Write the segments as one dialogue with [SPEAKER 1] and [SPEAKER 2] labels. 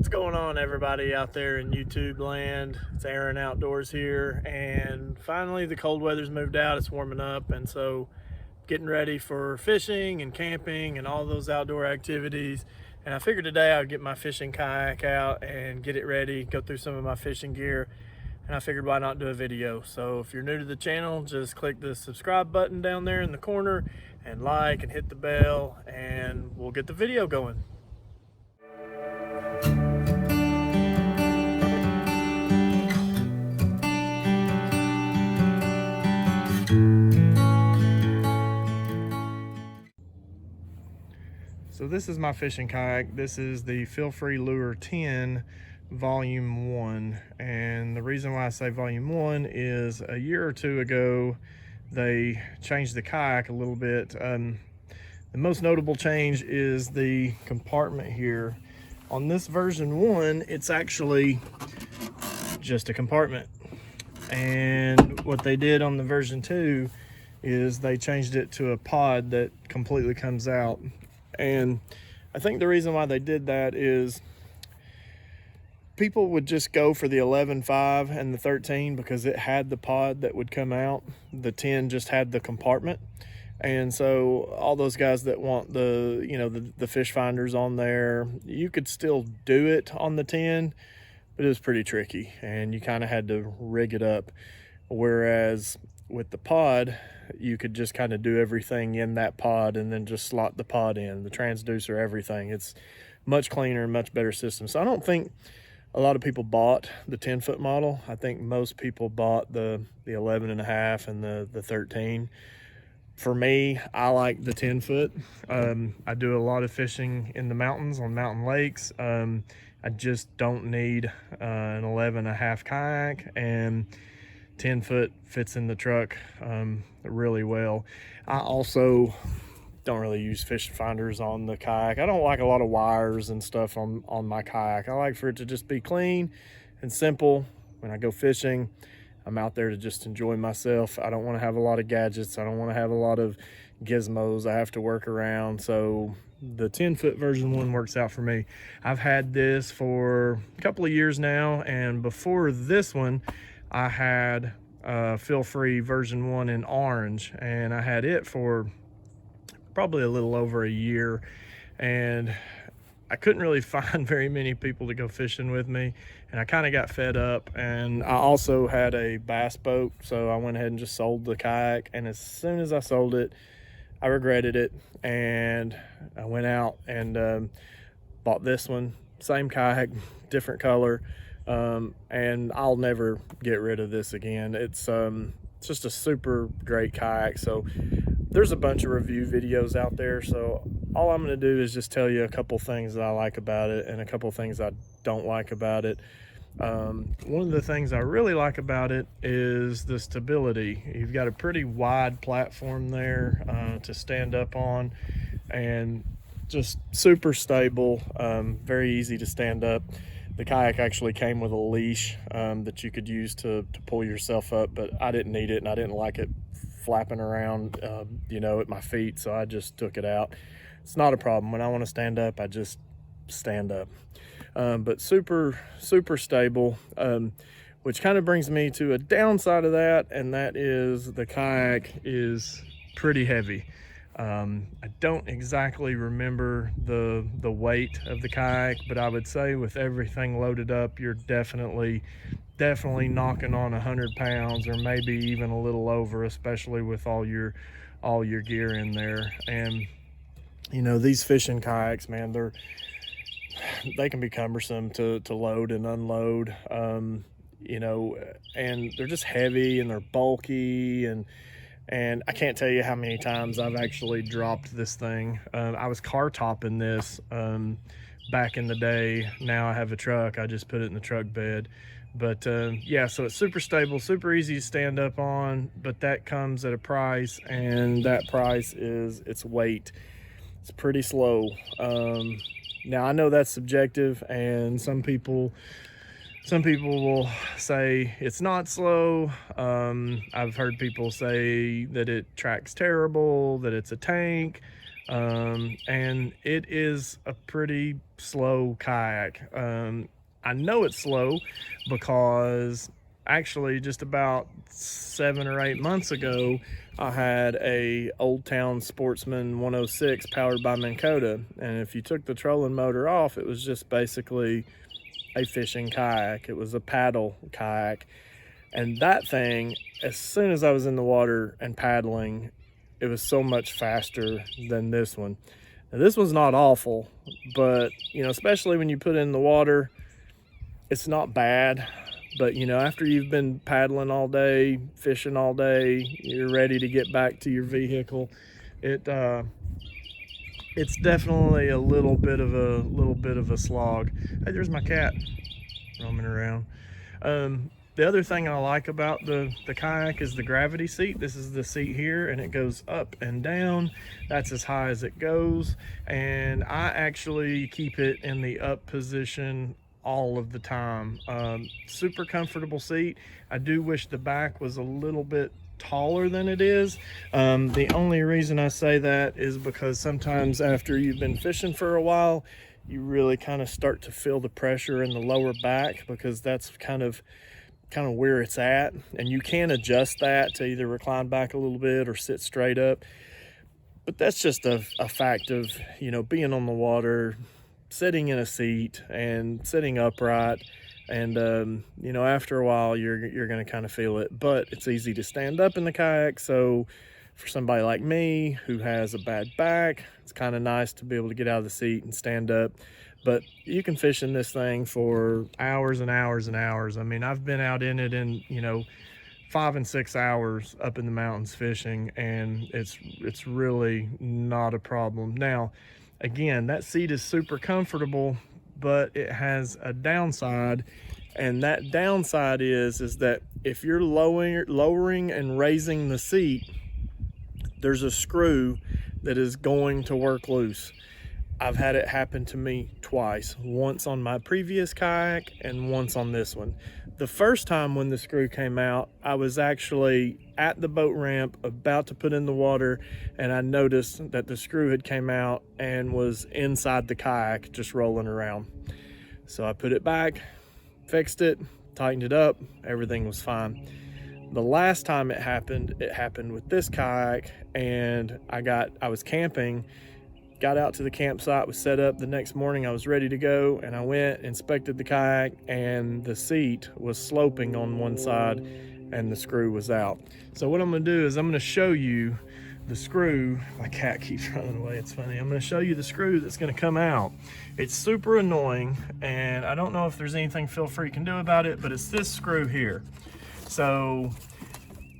[SPEAKER 1] What's going on, everybody out there in YouTube land? It's Aaron Outdoors here, and finally the cold weather's moved out. It's warming up, and so getting ready for fishing and camping and all those outdoor activities. And I figured today I'd get my fishing kayak out and get it ready, go through some of my fishing gear, and I figured why not do a video. So if you're new to the channel, just click the subscribe button down there in the corner and like and hit the bell, and we'll get the video going. So this is my fishing kayak. This is the Feel Free Lure 10 Volume 1. And the reason why I say Volume 1 is a year or two ago, they changed the kayak a little bit. The most notable change is the compartment here. On this version 1, it's actually just a compartment. And what they did on the version 2 is they changed it to a pod that completely comes out. And I think the reason why they did that is people would just go for the 11.5 and the 13 because it had the pod that would come out. The 10 just had the compartment. And so all those guys that want the fish finders on there, you could still do it on the 10, but it was pretty tricky and you kind of had to rig it up. Whereas with the pod, you could just kind of do everything in that pod and then just slot the pod in, the transducer, everything. It's much cleaner and much better system. So I don't think a lot of people bought the 10-foot model. I think most people bought the 11.5 and the 13. For me, I like the 10-foot. I do a lot of fishing in the mountains, on mountain lakes. I just don't need an 11.5 kayak, and 10-foot fits in the truck really well. I also don't really use fish finders on the kayak. I don't like a lot of wires and stuff on my kayak. I like for it to just be clean and simple. When I go fishing, I'm out there to just enjoy myself. I don't want to have a lot of gadgets. I don't want to have a lot of gizmos I have to work around. So the 10-foot version 1 works out for me. I've had this for a couple of years now, and before this one, I had Feel Free version 1 in orange, and I had it for probably a little over a year, and I couldn't really find very many people to go fishing with me, and I kind of got fed up. And I also had a bass boat, so I went ahead and just sold the kayak, and as soon as I sold it, I regretted it, and I went out and bought this one, same kayak, different color. And I'll never get rid of this again. It's just a super great kayak. So there's a bunch of review videos out there, so all I'm going to do is just tell you a couple things that I like about it and a couple things I don't like about it. One of the things I really like about it is the stability. You've got a pretty wide platform there to stand up on, and just super stable, very easy to stand up. The kayak actually came with a leash that you could use to pull yourself up, but I didn't need it, and I didn't like it flapping around, at my feet, so I just took it out. It's not a problem. When I want to stand up, I just stand up. But super, super stable, which kind of brings me to a downside of that, and that is the kayak is pretty heavy. I don't exactly remember the weight of the kayak, but I would say with everything loaded up, you're definitely knocking on 100 pounds, or maybe even a little over, especially with all your gear in there. And these fishing kayaks, man, they can be cumbersome to load and unload, and they're just heavy and they're bulky, and I can't tell you how many times I've actually dropped this thing. I was car topping this back in the day. Now I have a truck. I just put it in the truck bed. But yeah, so it's super stable, super easy to stand up on, but that comes at a price, and that price is its weight. It's pretty slow. Now I know that's subjective, and some people will say it's not slow. I've heard people say that it tracks terrible, that it's a tank. and it is a pretty slow kayak. I know it's slow because actually just about 7 or 8 months ago, I had a Old Town Sportsman 106 powered by Minn Kota, and if you took the trolling motor off, it was just basically a fishing kayak. It was a paddle kayak, and that thing, as soon as I was in the water and paddling, it was so much faster than this one. Now, this one's not awful, but especially when you put it in the water, it's not bad. But after you've been paddling all day, fishing all day, you're ready to get back to your vehicle. It's definitely a little bit of a slog. Hey, there's my cat roaming around. The other thing I like about the kayak is the gravity seat. This is the seat here, and it goes up and down. That's as high as it goes, and I actually keep it in the up position all of the time. Super comfortable seat. I do wish the back was a little bit taller than it is. The only reason I say that is because sometimes after you've been fishing for a while, you really kind of start to feel the pressure in the lower back, because that's kind of where it's at, and you can adjust that to either recline back a little bit or sit straight up. But that's just a fact of being on the water, sitting in a seat and sitting upright, and after a while you're going to kind of feel it. But it's easy to stand up in the kayak, so for somebody like me who has a bad back, it's kind of nice to be able to get out of the seat and stand up. But you can fish in this thing for hours and hours and hours. I mean, I've been out in it in 5 and 6 hours up in the mountains fishing, and it's really not a problem. Now, again, that seat is super comfortable, but it has a downside, and that downside is that if you're lowering and raising the seat, there's a screw that is going to work loose. I've had it happen to me twice, once on my previous kayak and once on this one. The first time when the screw came out, I was actually at the boat ramp about to put in the water, and I noticed that the screw had came out and was inside the kayak just rolling around. So I put it back, fixed it, tightened it up, everything was fine. The last time it happened with this kayak, and I was camping, got out to the campsite, was set up. The next morning I was ready to go, and I went, inspected the kayak, and the seat was sloping on one side and the screw was out. So what I'm gonna do is I'm gonna show you the screw. My cat keeps running away, it's funny. I'm gonna show you the screw that's gonna come out. It's super annoying, and I don't know if there's anything Feel Free can do about it, but it's this screw here. So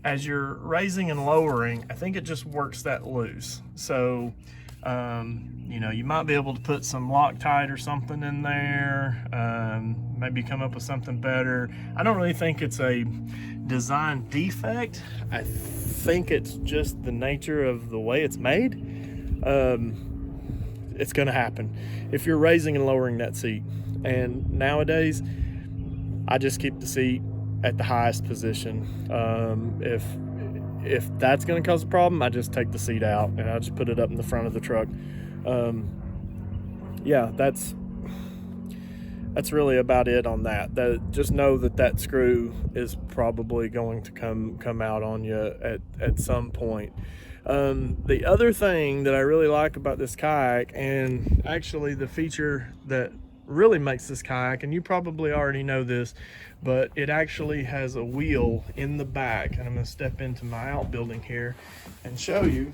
[SPEAKER 1] as you're raising and lowering, I think it just works that loose. So you might be able to put some Loctite or something in there, maybe come up with something better. I don't really think it's a design defect. I think it's just the nature of the way it's made. It's gonna happen if you're raising and lowering that seat. And nowadays, I just keep the seat at the highest position. If that's going to cause a problem, I just take the seat out and I just put it up in the front of the truck. Yeah, that's really about it on that. Just know that screw is probably going to come out on you at some point. The other thing that I really like about this kayak, and actually the feature that really makes this kayak, and you probably already know this, but it actually has a wheel in the back. And I'm going to step into my outbuilding here and show you.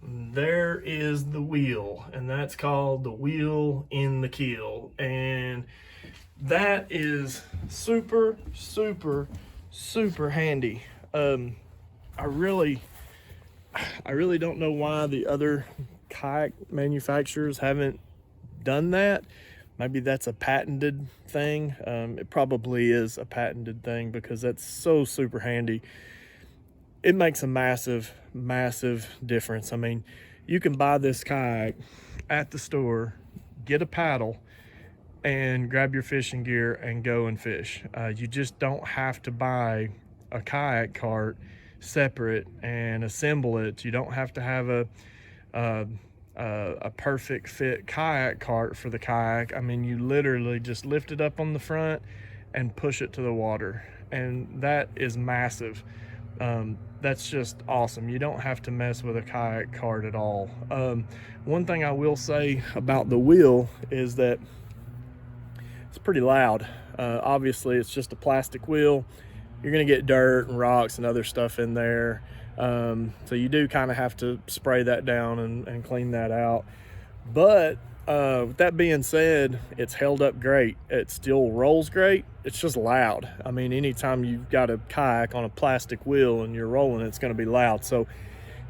[SPEAKER 1] There is the wheel, and that's called the wheel in the keel, and that is super handy. I really don't know why the other kayak manufacturers haven't done that. Maybe that's a patented thing. It probably is a patented thing, because that's so super handy. It makes a massive difference. I mean, you can buy this kayak at the store, get a paddle, and grab your fishing gear and go and fish. You just don't have to buy a kayak cart separate and assemble it. You don't have to have a perfect fit kayak cart for the kayak. I mean, you literally just lift it up on the front and push it to the water, and that is massive. That's just awesome. You don't have to mess with a kayak cart at all. One thing I will say about the wheel is that it's pretty loud. Obviously, it's just a plastic wheel. You're gonna get dirt and rocks and other stuff in there. So you do kind of have to spray that down and clean that out. But with that being said, it's held up great. It still rolls great. It's just loud. I mean, anytime you've got a kayak on a plastic wheel and you're rolling, it's going to be loud. So,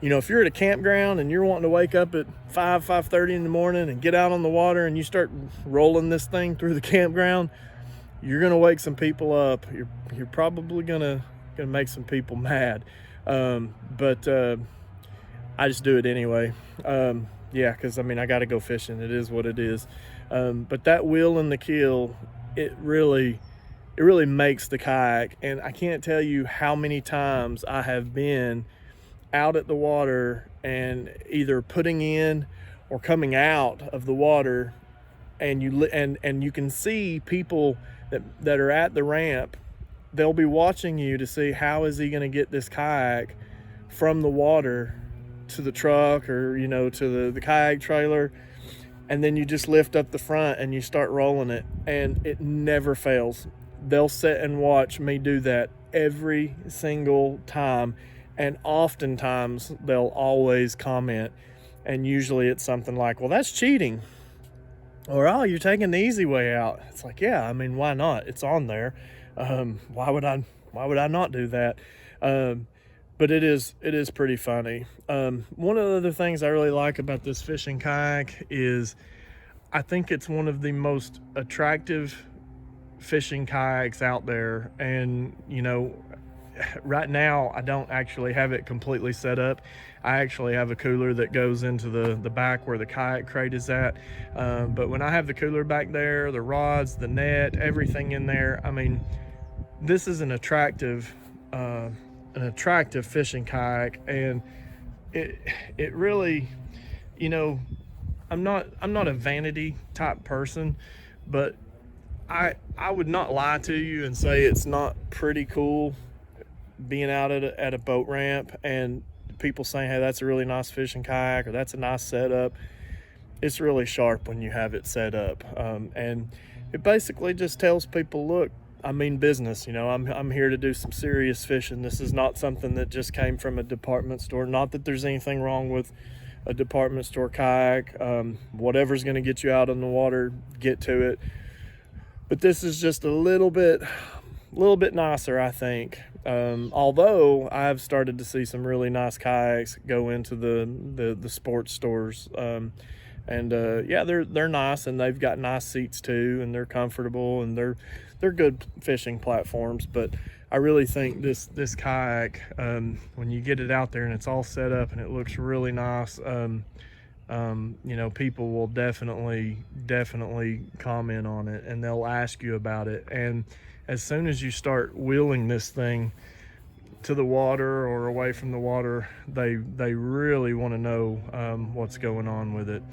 [SPEAKER 1] you know, if you're at a campground and you're wanting to wake up at 5:30 in the morning and get out on the water and you start rolling this thing through the campground, you're going to wake some people up. You're probably going to make some people mad. But I just do it anyway. Yeah, because I mean, I got to go fishing. It is what it is. But that wheel and the keel, it really makes the kayak. And I can't tell you how many times I have been out at the water and either putting in or coming out of the water, and you can see people that are at the ramp. They'll be watching you to see how is he going to get this kayak from the water to the truck, or you know, to the kayak trailer, and then you just lift up the front and you start rolling it, and it never fails. They'll sit and watch me do that every single time, and oftentimes they'll always comment, and usually it's something like, well, that's cheating, or oh, you're taking the easy way out. It's like, yeah, I mean, why not? It's on there. Why would I not do that? But it is pretty funny. One of the other things I really like about this fishing kayak is I think it's one of the most attractive fishing kayaks out there. And, you know, right now I don't actually have it completely set up. I actually have a cooler that goes into the back where the kayak crate is at. But when I have the cooler back there, the rods, the net, everything in there, I mean, this is an attractive fishing kayak, and it really, you know, I'm not a vanity type person, but I would not lie to you and say it's not pretty cool being out at a boat ramp and people saying, hey, that's a really nice fishing kayak, or that's a nice setup. It's really sharp when you have it set up, and it basically just tells people, look, I mean business. You know, I'm here to do some serious fishing. This is not something that just came from a department store. Not that there's anything wrong with a department store kayak. Whatever's going to get you out on the water, get to it. But this is just a little bit nicer, I think. Although I've started to see some really nice kayaks go into the sports stores. Yeah, they're nice, and they've got nice seats too, and they're comfortable, and they're good fishing platforms. But I really think this kayak, when you get it out there and it's all set up and it looks really nice, you know, people will definitely comment on it, and they'll ask you about it. And as soon as you start wheeling this thing to the water or away from the water, they really want to know what's going on with it.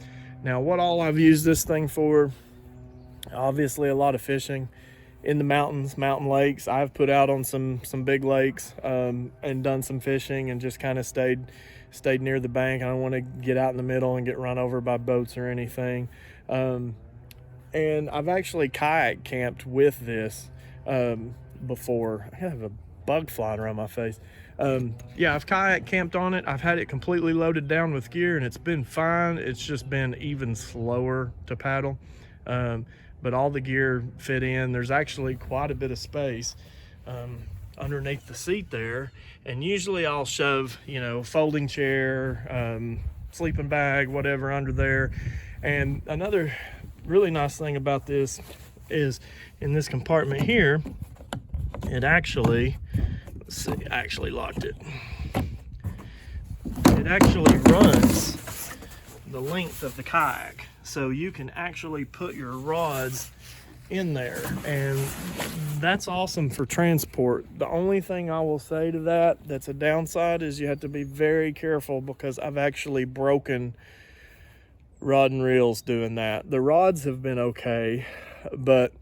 [SPEAKER 1] Now, what all I've used this thing for, obviously a lot of fishing in the mountains, mountain lakes. I've put out on some big lakes and done some fishing, and just kind of stayed near the bank. I don't want to get out in the middle and get run over by boats or anything. And I've actually kayak camped with this before. I have a bug flying around my face. Yeah, I've kayak camped on it. I've had it completely loaded down with gear, and it's been fine. It's just been even slower to paddle. But all the gear fit in. There's actually quite a bit of space underneath the seat there. And usually I'll shove, you know, folding chair, sleeping bag, whatever under there. And another really nice thing about this is in this compartment here, it actually, let's see, I actually locked it. It actually runs the length of the kayak. So you can actually put your rods in there, and that's awesome for transport. The only thing I will say to that's a downside is you have to be very careful, because I've actually broken rod and reels doing that. The rods have been okay, but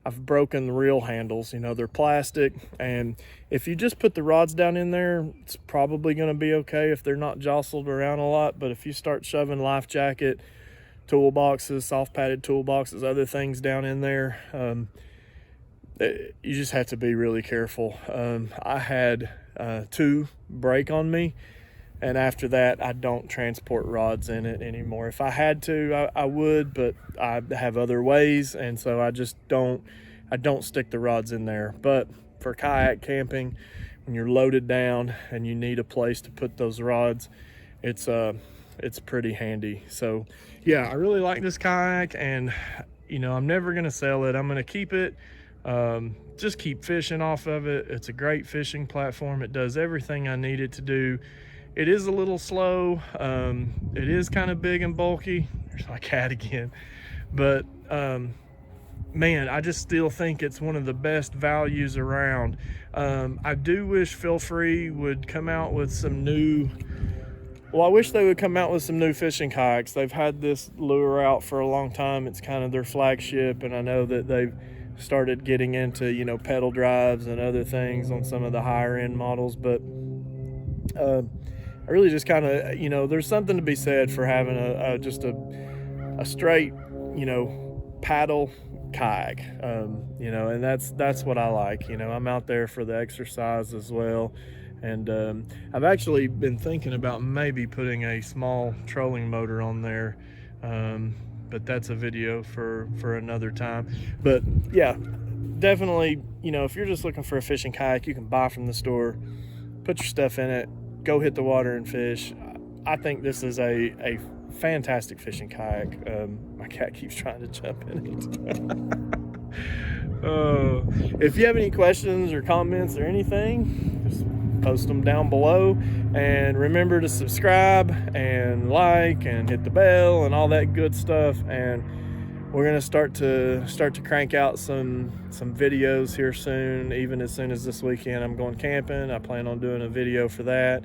[SPEAKER 1] I've broken the reel handles. You know, they're plastic, and if you just put the rods down in there, it's probably going to be okay if they're not jostled around a lot. But if you start shoving life jacket, toolboxes, soft padded toolboxes, other things down in there, you just have to be really careful. I had 2 break on me, and after that I don't transport rods in it anymore. If I had to, I would, but I have other ways, and so I don't stick the rods in there. But for kayak camping, when you're loaded down and you need a place to put those rods, it's pretty handy. So yeah, I really like this kayak, and you know, I'm never gonna sell it. I'm gonna keep it, just keep fishing off of it. It's a great fishing platform. It does everything I need it to do. It is a little slow. It is kind of big and bulky. There's my cat again. But man, I just still think it's one of the best values around. I do wish Feel Free would come out with some new, well, I wish they would come out with some new fishing kayaks. They've had this lure out for a long time. It's kind of their flagship, and I know that they've started getting into, you know, pedal drives and other things on some of the higher end models. But I really just kind of, you know, there's something to be said for having just a straight, you know, paddle kayak, you know, and that's what I like. You know, I'm out there for the exercise as well. And I've actually been thinking about maybe putting a small trolling motor on there, but that's a video for another time. But yeah, definitely, you know, if you're just looking for a fishing kayak you can buy from the store, put your stuff in it, go hit the water and fish. I think this is a fantastic fishing kayak. My cat keeps trying to jump in it. If you have any questions or comments or anything, just post them down below, and remember to subscribe and like and hit the bell and all that good stuff. And we're gonna start to crank out some videos here soon. Even as soon as this weekend I'm going camping, I plan on doing a video for that.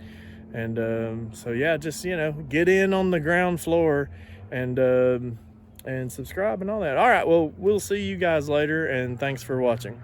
[SPEAKER 1] And so yeah, just, you know, get in on the ground floor and subscribe and all that. All right, well, we'll see you guys later, and thanks for watching.